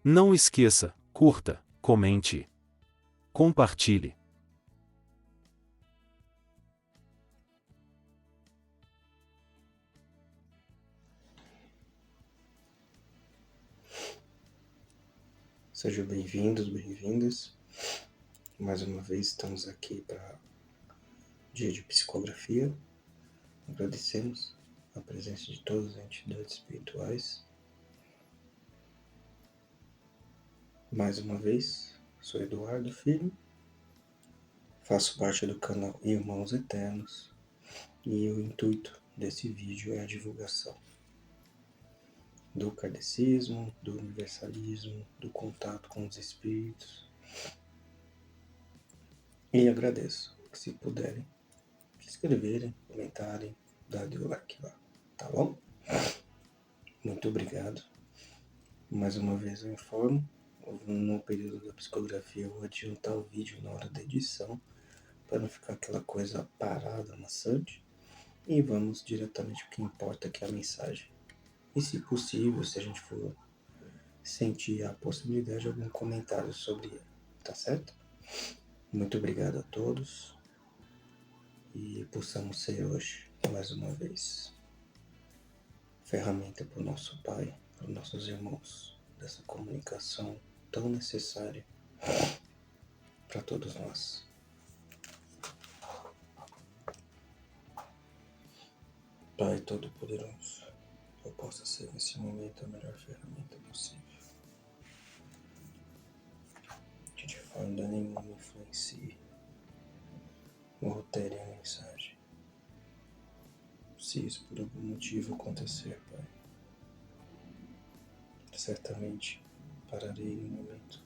Não esqueça, curta, comente, compartilhe. Sejam bem-vindos, bem-vindas. Mais uma vez estamos aqui para dia de psicografia. Agradecemos a presença de todas as entidades espirituais. Mais uma vez, sou Eduardo Filho, faço parte do canal Irmãos Eternos e o intuito desse vídeo é a divulgação do kardecismo, do universalismo, do contato com os espíritos. E agradeço que, se puderem, se inscreverem, comentarem, darem o like lá, tá bom? Muito obrigado. Mais uma vez eu informo, no período da psicografia eu vou adiantar o vídeo na hora da edição, para não ficar aquela coisa parada, maçante, e vamos diretamente ao que importa, que é a mensagem. E se possível, se a gente for sentir a possibilidade de algum comentário sobre ele, tá certo? Muito obrigado a todos e possamos ser hoje, mais uma vez, ferramenta para o nosso Pai, para os nossos irmãos, dessa comunicação tão necessária para todos nós. Pai Todo-Poderoso, eu possa ser nesse momento a melhor ferramenta possível, que de forma nenhuma influencie ou altere a mensagem. Se isso por algum motivo acontecer, Pai, certamente pararei no momento.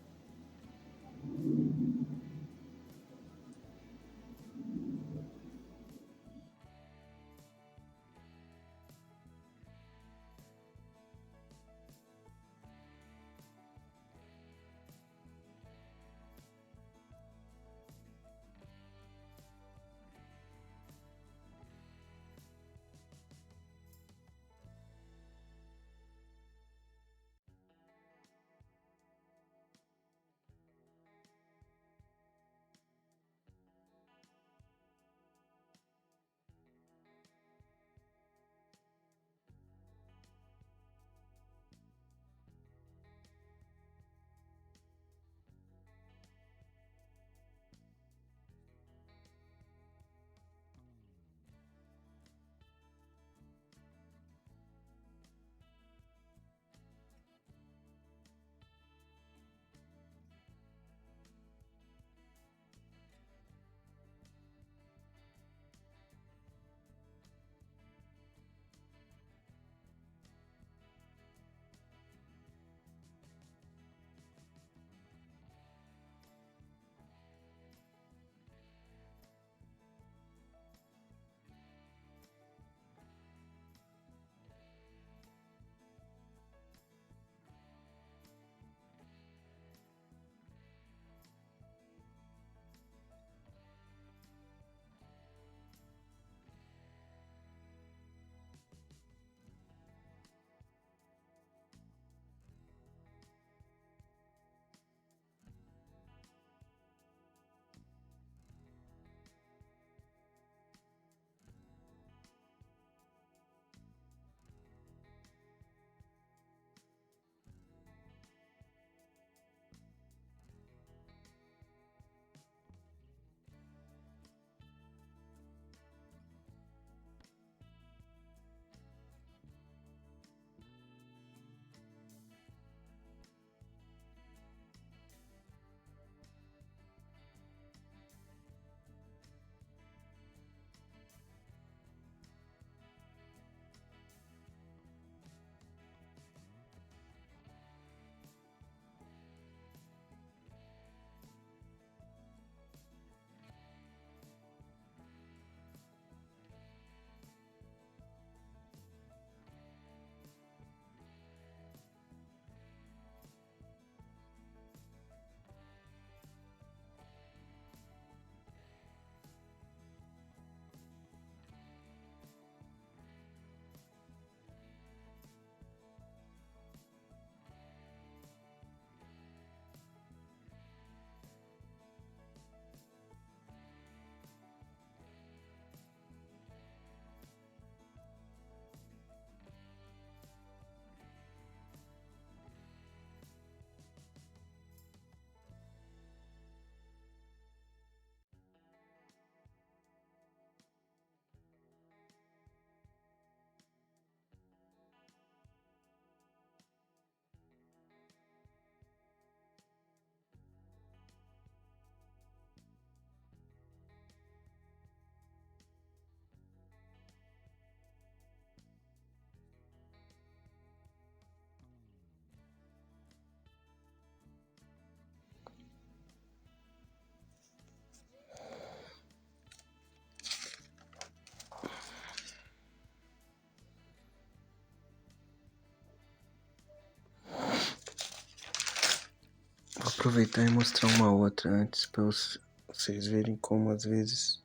aproveitar e mostrar uma outra antes para vocês verem como às vezes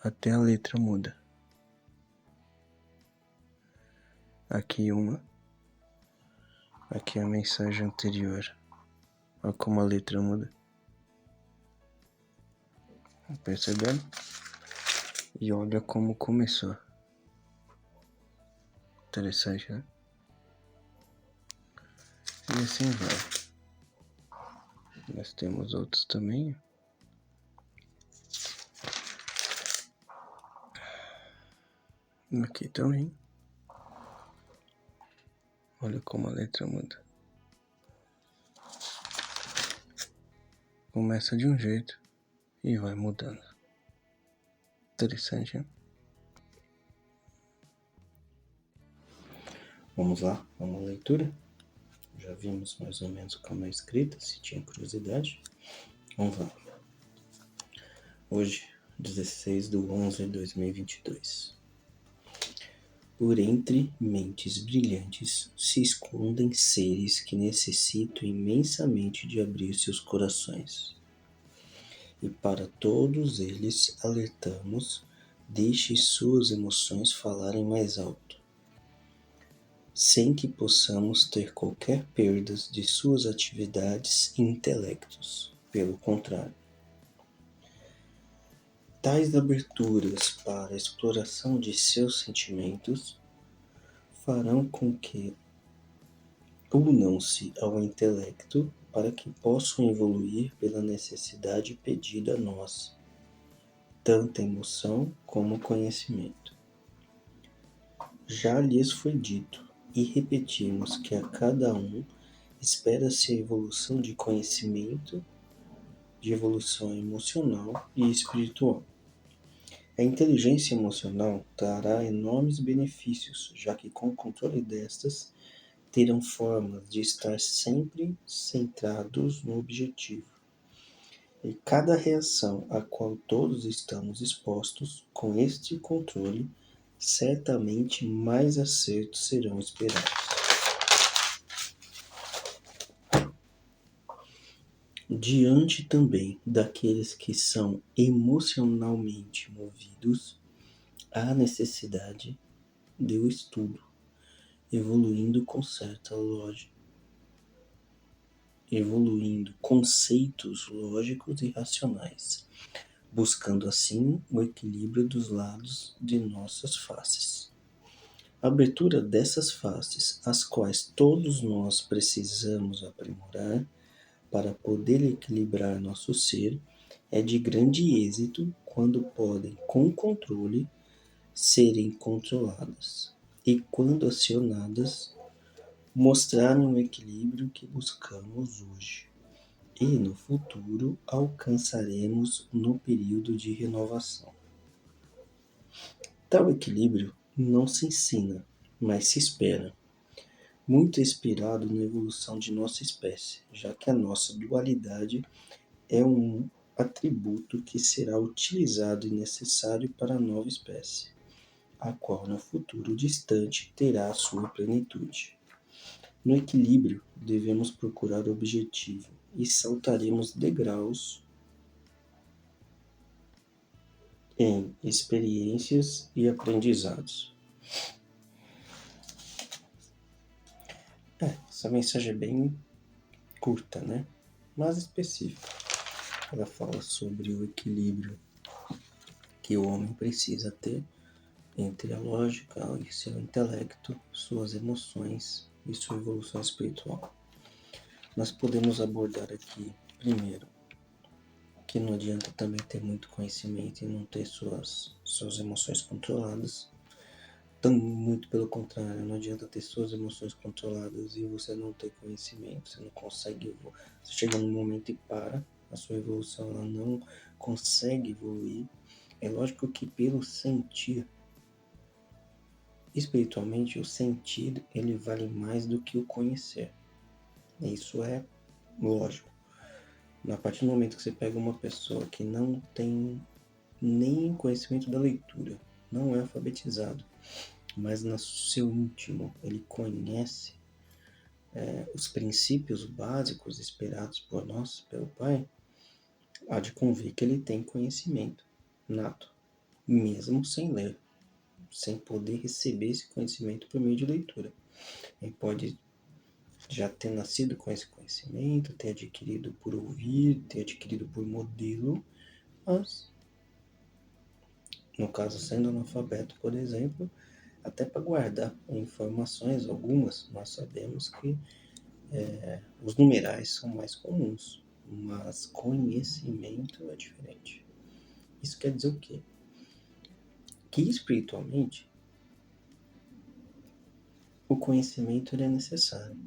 até a letra muda. Aqui uma. Aqui a mensagem anterior. Olha como a letra muda. Percebendo? E olha como começou. Interessante, né? E assim vai. Nós temos outros também. Aqui também. Olha como a letra muda. Começa de um jeito e vai mudando. Interessante, né? Vamos lá, vamos à leitura. Já vimos mais ou menos como é escrita, se tinha curiosidade. Vamos lá. Hoje, 16/11/2022. Por entre mentes brilhantes se escondem seres que necessitam imensamente de abrir seus corações. E para todos eles alertamos, deixe suas emoções falarem mais alto, sem que possamos ter qualquer perdas de suas atividades e intelectos. Pelo contrário, tais aberturas para a exploração de seus sentimentos farão com que unam-se ao intelecto para que possam evoluir pela necessidade pedida a nós, tanto emoção como conhecimento. Já lhes foi dito, e repetimos que a cada um espera-se a evolução de conhecimento, de evolução emocional e espiritual. A inteligência emocional trará enormes benefícios, já que com o controle destas, terão formas de estar sempre centrados no objetivo. E cada reação a qual todos estamos expostos, com este controle, certamente mais acertos serão esperados. Diante também daqueles que são emocionalmente movidos, há necessidade do estudo, evoluindo conceitos lógicos e racionais, buscando assim o equilíbrio dos lados de nossas faces. A abertura dessas faces, as quais todos nós precisamos aprimorar para poder equilibrar nosso ser, é de grande êxito quando podem, com controle, serem controladas e, quando acionadas, mostrarem o equilíbrio que buscamos hoje e no futuro alcançaremos no período de renovação. Tal equilíbrio não se ensina, mas se espera, muito inspirado na evolução de nossa espécie, já que a nossa dualidade é um atributo que será utilizado e necessário para a nova espécie, a qual no futuro distante terá a sua plenitude. No equilíbrio, devemos procurar o objetivo e saltaremos degraus em experiências e aprendizados. Essa mensagem é bem curta, né? Mas específica. Ela fala sobre o equilíbrio que o homem precisa ter entre a lógica e seu intelecto, suas emoções e sua evolução espiritual. Nós podemos abordar aqui, primeiro, que não adianta também ter muito conhecimento e não ter suas emoções controladas. Muito pelo contrário, não adianta ter suas emoções controladas e você não ter conhecimento, você não consegue evoluir. Você chega num momento e para, a sua evolução ela não consegue evoluir. É lógico que pelo sentir, espiritualmente, o sentir ele vale mais do que o conhecer. Isso é lógico. A partir do momento que você pega uma pessoa que não tem nem conhecimento da leitura, não é alfabetizado, mas no seu íntimo ele conhece os princípios básicos esperados por nós, pelo Pai, há de convir que ele tem conhecimento nato, mesmo sem ler, sem poder receber esse conhecimento por meio de leitura. Ele pode já ter nascido com esse conhecimento, ter adquirido por ouvir, ter adquirido por modelo, mas, no caso sendo analfabeto, por exemplo, até para guardar informações, algumas nós sabemos que os numerais são mais comuns, mas conhecimento é diferente. Isso quer dizer o quê? Que espiritualmente o conhecimento é necessário,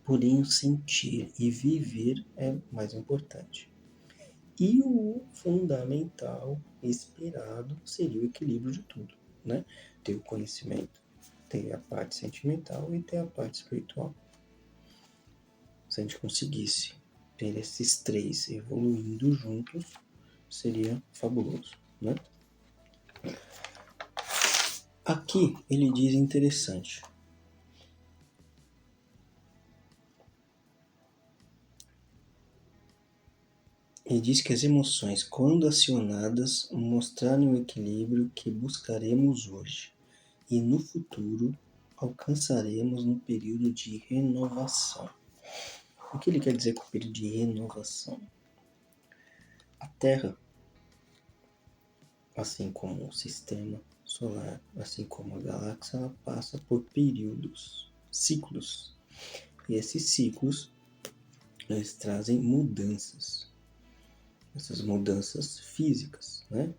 porém o sentir e viver é mais importante. E o fundamental, esperado, seria o equilíbrio de tudo, né? Ter o conhecimento, ter a parte sentimental e ter a parte espiritual. Se a gente conseguisse ter esses três evoluindo juntos, seria fabuloso, né? Aqui ele diz interessante. Ele diz que as emoções, quando acionadas, mostrarem o equilíbrio que buscaremos hoje e no futuro alcançaremos no período de renovação. O que ele quer dizer com o período de renovação? A Terra, assim como o sistema solar, assim como a galáxia, ela passa por períodos, ciclos. E esses ciclos, eles trazem mudanças. Essas mudanças físicas, né?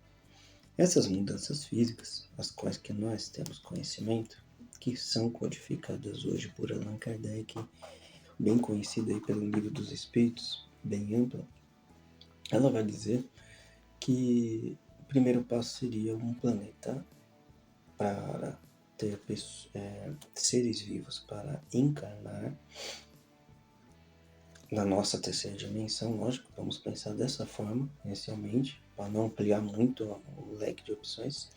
Essas mudanças físicas, as quais que nós temos conhecimento, que são codificadas hoje por Allan Kardec, bem conhecida aí pelo Livro dos Espíritos, bem ampla, ela vai dizer que o primeiro passo seria um planeta para ter seres vivos para encarnar na nossa terceira dimensão, lógico, vamos pensar dessa forma inicialmente, para não ampliar muito o leque de opções.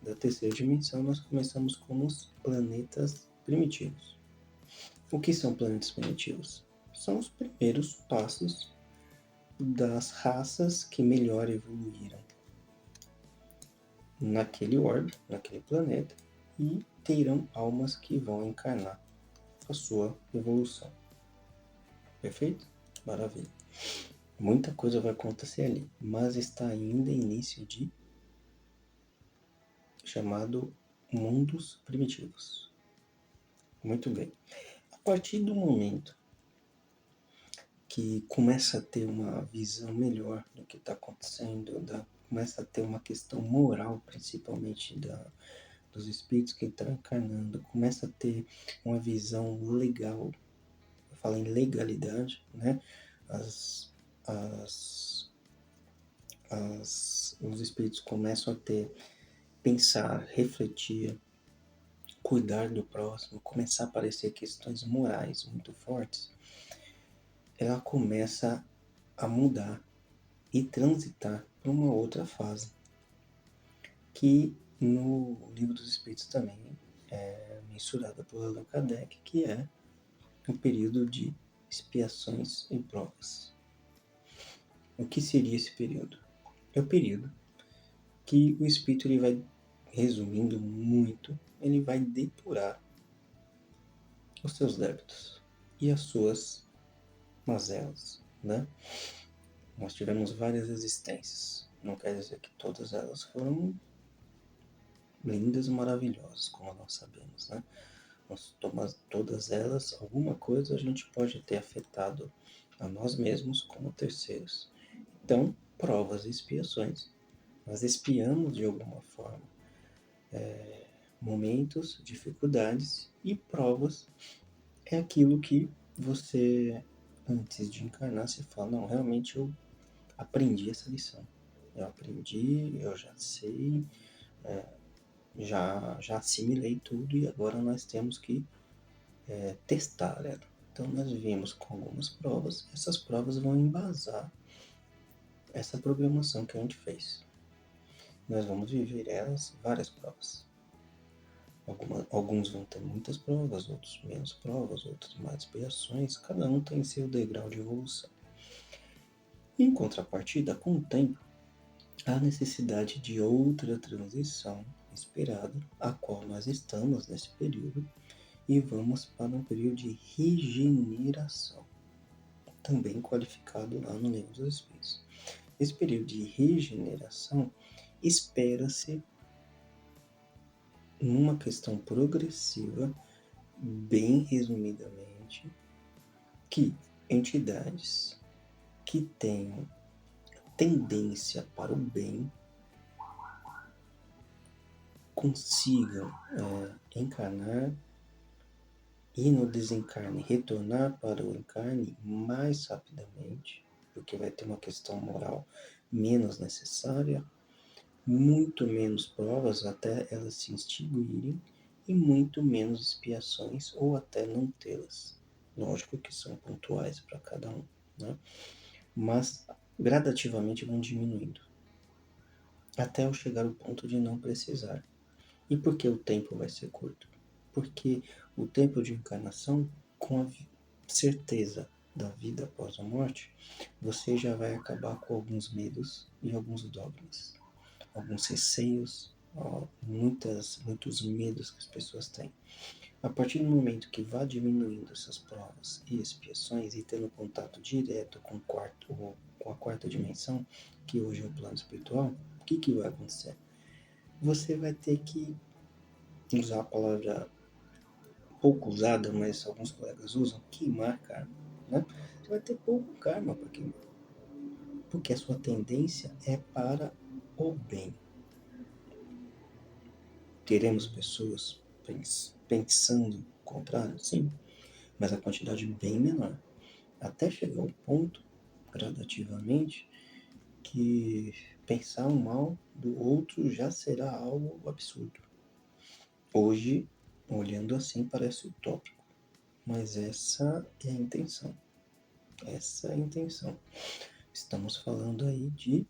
Da terceira dimensão, nós começamos com os planetas primitivos. O que são planetas primitivos? São os primeiros passos das raças que melhor evoluíram naquele orbe, naquele planeta, e terão almas que vão encarnar a sua evolução. Perfeito? Maravilha. Muita coisa vai acontecer ali, mas está ainda em início de chamado mundos primitivos. Muito bem. A partir do momento que começa a ter uma visão melhor do que está acontecendo, começa a ter uma questão moral, principalmente dos espíritos que estão encarnando, começa a ter uma visão legal. Eu falo em legalidade, né? Os espíritos começam a pensar, refletir, cuidar do próximo, começar a aparecer questões morais muito fortes, ela começa a mudar e transitar para uma outra fase, que no Livro dos Espíritos também é mensurada por Allan Kardec, que é o período de expiações e provas. O que seria esse período? É o período que o espírito, ele vai, resumindo muito, ele vai depurar os seus débitos e as suas mazelas, né? Nós tivemos várias existências, não quer dizer que todas elas foram lindas e maravilhosas, como nós sabemos, né? Todas elas, alguma coisa a gente pode ter afetado a nós mesmos como terceiros. Então, provas e expiações. Nós expiamos de alguma forma momentos, dificuldades, e provas é aquilo que você, antes de encarnar, você fala, não, realmente eu aprendi essa lição. Eu aprendi, eu já sei, já assimilei tudo e agora nós temos que testar ela. Então nós viemos com algumas provas, essas provas vão embasar essa programação que a gente fez. Nós vamos viver elas, várias provas. Alguns vão ter muitas provas, outros menos provas, outros mais expiações, cada um tem seu degrau de evolução. Em contrapartida, com o tempo, há necessidade de outra transição esperada, a qual nós estamos nesse período, e vamos para um período de regeneração, também qualificado lá no Livro dos Espíritos. Esse período de regeneração espera-se, numa questão progressiva, bem resumidamente, que entidades que tenham tendência para o bem consigam encarnar e no desencarne retornar para o encarne mais rapidamente, porque vai ter uma questão moral menos necessária, muito menos provas até elas se extinguirem e muito menos expiações ou até não tê-las. Lógico que são pontuais para cada um, né? Mas gradativamente vão diminuindo até eu chegar ao ponto de não precisar. E por que o tempo vai ser curto? Porque o tempo de encarnação, com a certeza da vida após a morte, você já vai acabar com alguns medos e alguns dogmas, alguns receios, muitos medos que as pessoas têm. A partir do momento que vá diminuindo essas provas e expiações e tendo contato direto com a quarta dimensão, que hoje é o plano espiritual, o que vai acontecer? Você vai ter que usar a palavra pouco usada, mas alguns colegas usam, queimar karma, né? Você vai ter pouco karma para queimar, porque a sua tendência é para o bem. Teremos pessoas pensando o contrário? Sim, mas a quantidade bem menor. Até chegar ao ponto, gradativamente, que pensar o mal do outro já será algo absurdo. Hoje, olhando assim, parece utópico, mas essa é a intenção. Essa é a intenção. Estamos falando aí de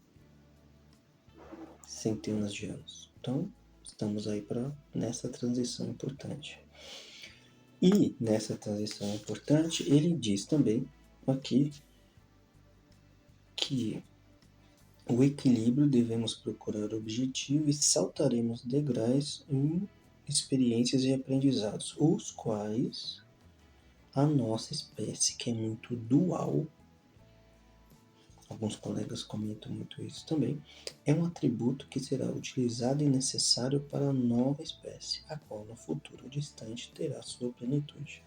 centenas de anos. Então, estamos aí nessa transição importante. E nessa transição importante, ele diz também aqui que o equilíbrio devemos procurar objetivo e saltaremos degraus em experiências e aprendizados, os quais a nossa espécie, que é muito dual, alguns colegas comentam muito isso também, é um atributo que será utilizado e necessário para a nova espécie, a qual no futuro distante terá sua plenitude.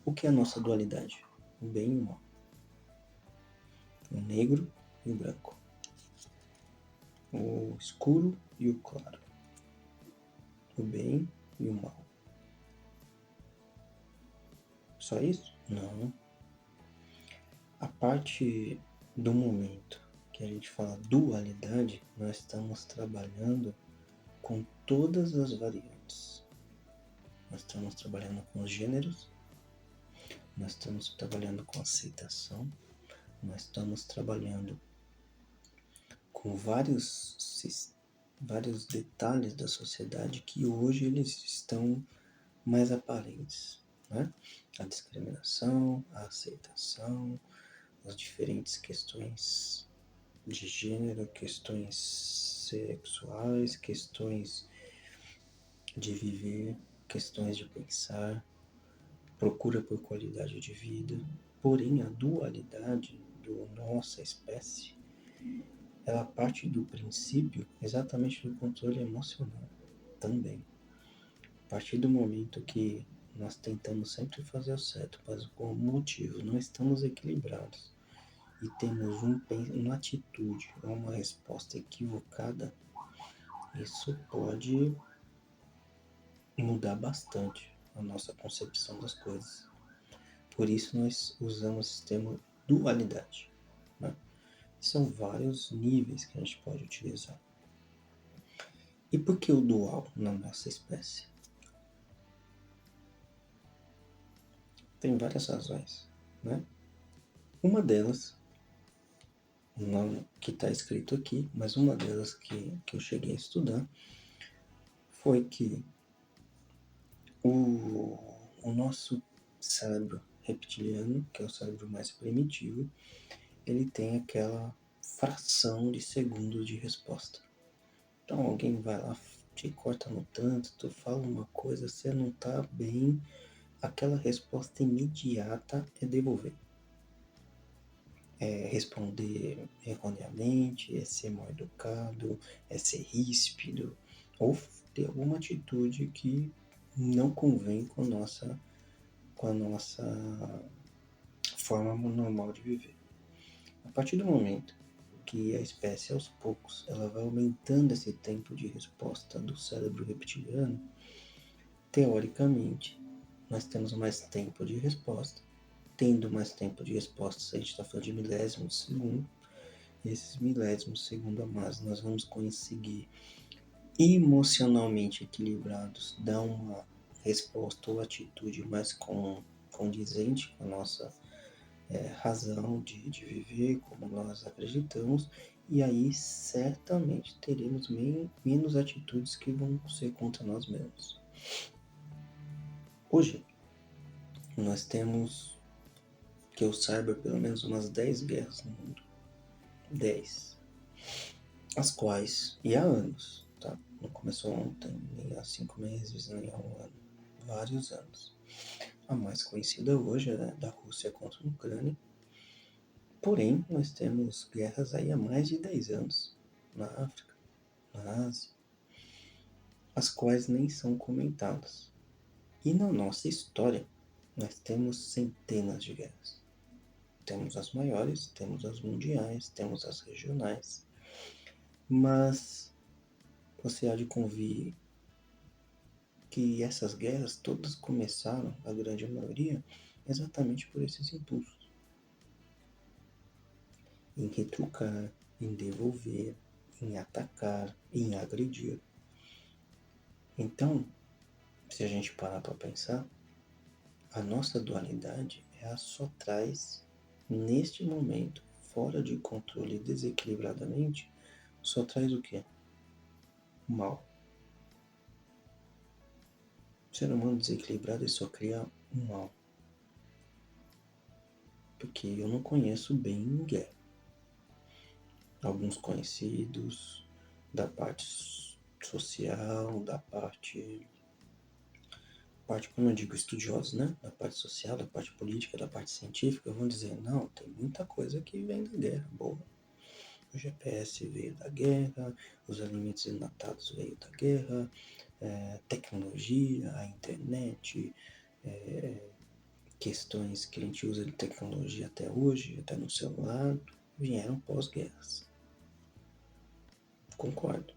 O que é a nossa dualidade? O bem e o mal. O negro e o branco. O escuro e o claro. O bem e o mal. Só isso? Não. A parte do momento que a gente fala dualidade, nós estamos trabalhando com todas as variantes. Nós estamos trabalhando com os gêneros, nós estamos trabalhando com aceitação, nós estamos trabalhando com vários detalhes da sociedade que hoje eles estão mais aparentes, né? A discriminação, a aceitação, as diferentes questões de gênero, questões sexuais, questões de viver, questões de pensar, procura por qualidade de vida. Porém, a dualidade da nossa espécie, ela parte do princípio exatamente do controle emocional também. A partir do momento que nós tentamos sempre fazer o certo, mas com motivo não estamos equilibrados e temos uma atitude ou uma resposta equivocada, isso pode mudar bastante a nossa concepção das coisas. Por isso nós usamos o sistema dualidade, né? São vários níveis que a gente pode utilizar. E por que o dual na nossa espécie? Tem várias razões, né? Uma delas, não que está escrito aqui, mas uma delas que eu cheguei a estudar, foi que O nosso cérebro reptiliano, que é o cérebro mais primitivo, ele tem aquela fração de segundos de resposta. Então alguém vai lá, te corta no trânsito, fala uma coisa, você não tá bem, aquela resposta imediata é devolver. É responder erroneamente, é ser mal educado, é ser ríspido, ou ter alguma atitude que não convém com a nossa forma normal de viver. A partir do momento que a espécie, aos poucos, ela vai aumentando esse tempo de resposta do cérebro reptiliano, teoricamente, nós temos mais tempo de resposta. Tendo mais tempo de resposta, a gente está falando de milésimos de segundo, e esses milésimos de segundo a mais, nós vamos conseguir emocionalmente equilibrados, dar uma resposta ou atitude mais condizente com a nossa razão de viver, como nós acreditamos, e aí certamente teremos menos atitudes que vão ser contra nós mesmos. Hoje, nós temos, que eu saiba, pelo menos umas 10 guerras no mundo. 10. As quais, e há anos, tá? Não começou ontem, nem há 5 meses, nem há um ano. Vários anos. A mais conhecida hoje é da Rússia contra a Ucrânia. Porém, nós temos guerras aí há mais de 10 anos. Na África, na Ásia, as quais nem são comentadas. E na nossa história, nós temos centenas de guerras. Temos as maiores, temos as mundiais, temos as regionais. Mas você há de convir que essas guerras todas começaram, a grande maioria, exatamente por esses impulsos. Em retrucar, em devolver, em atacar, em agredir. Então, se a gente parar para pensar, a nossa dualidade ela só traz, neste momento, fora de controle desequilibradamente, só traz o quê? O mal. O ser humano desequilibrado ele só cria um mal. Porque eu não conheço bem guerra. Alguns conhecidos da parte social, da parte, como eu digo, estudiosos, né? Da parte social, da parte política, da parte científica, vão dizer, não, tem muita coisa que vem da guerra, boa. O GPS veio da guerra, os alimentos enlatados veio da guerra, tecnologia, a internet, questões que a gente usa de tecnologia até hoje, até no celular, vieram pós-guerras. Concordo.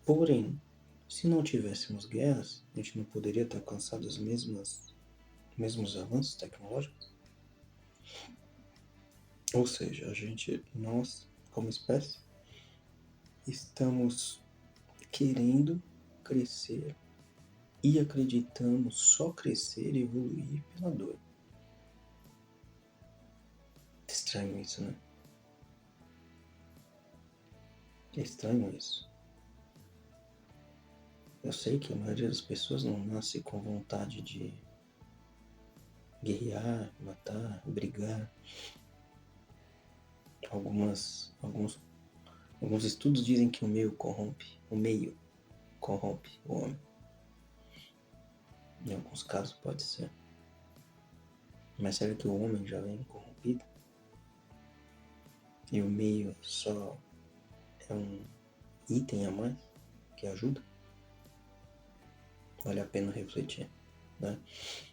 Porém, se não tivéssemos guerras, a gente não poderia ter alcançado os mesmos avanços tecnológicos? Ou seja, nós, como espécie, estamos querendo crescer e acreditamos só crescer e evoluir pela dor. Estranho isso, né? É estranho isso. Eu sei que a maioria das pessoas não nasce com vontade de guerrear, matar, brigar. Alguns estudos dizem que o meio corrompe o homem. Em alguns casos pode ser. Mas será que o homem já vem corrompido? E o meio só é um item a mais que ajuda? Vale a pena refletir, né?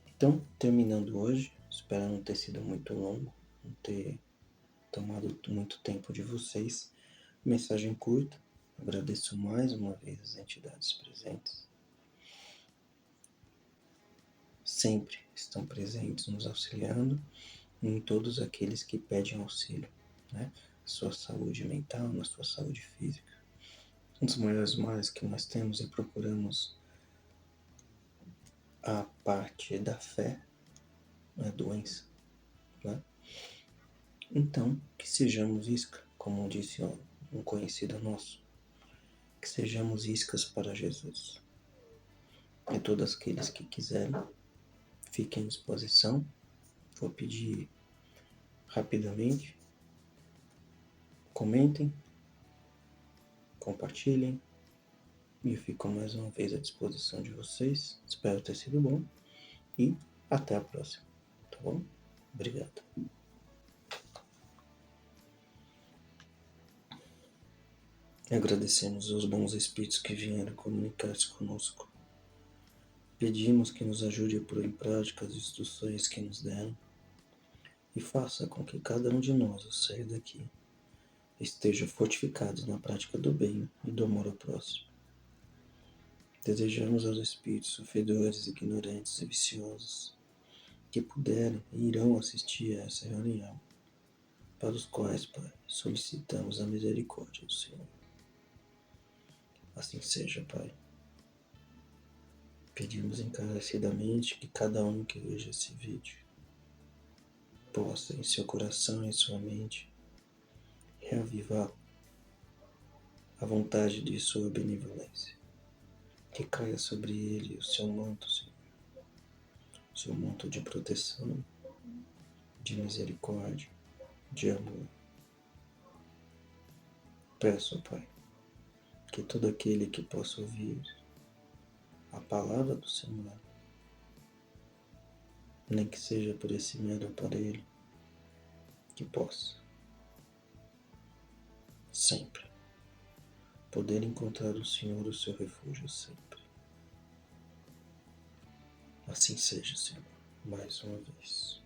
Então, terminando hoje, espero não ter sido muito longo, não ter tomado muito tempo de vocês. Mensagem curta. Agradeço mais uma vez as entidades presentes. Sempre estão presentes, nos auxiliando em todos aqueles que pedem auxílio, né? Sua saúde mental, na sua saúde física. Um dos maiores males que nós temos é procuramos a parte da fé, a doença, né? Então, que sejamos isca, como disse um conhecido nosso, que sejamos iscas para Jesus. E todos aqueles que quiserem, fiquem à disposição. Vou pedir rapidamente, comentem, compartilhem. E eu fico mais uma vez à disposição de vocês. Espero ter sido bom. E até a próxima. Tá bom? Obrigado. Agradecemos aos bons espíritos que vieram comunicar-se conosco. Pedimos que nos ajude a pôr em prática as instruções que nos deram e faça com que cada um de nós, ao sair daqui, esteja fortificado na prática do bem e do amor ao próximo. Desejamos aos espíritos sofredores, ignorantes e viciosos que puderem e irão assistir a essa reunião, para os quais, Pai, solicitamos a misericórdia do Senhor. Assim seja, Pai. Pedimos encarecidamente que cada um que veja esse vídeo possa, em seu coração e em sua mente, reavivar a vontade de sua benevolência. Que caia sobre ele o seu manto, Senhor. O seu manto de proteção, de misericórdia, de amor. Peço, Pai, que todo aquele que possa ouvir a palavra do Senhor, nem que seja por esse mero aparelho, que possa sempre poder encontrar o Senhor, o seu refúgio sempre. Assim seja, Senhor, mais uma vez.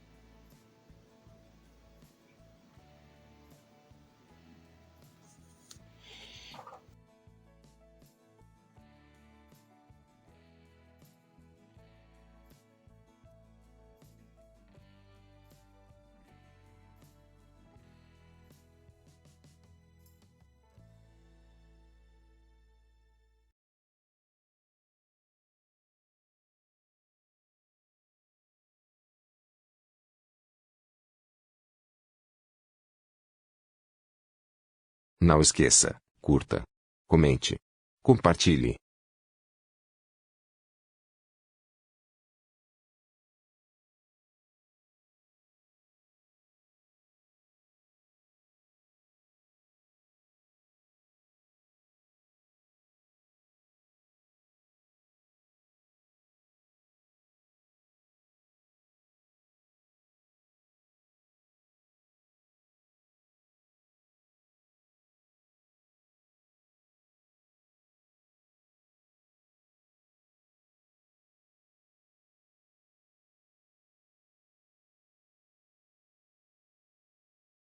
Não esqueça, curta, comente, compartilhe.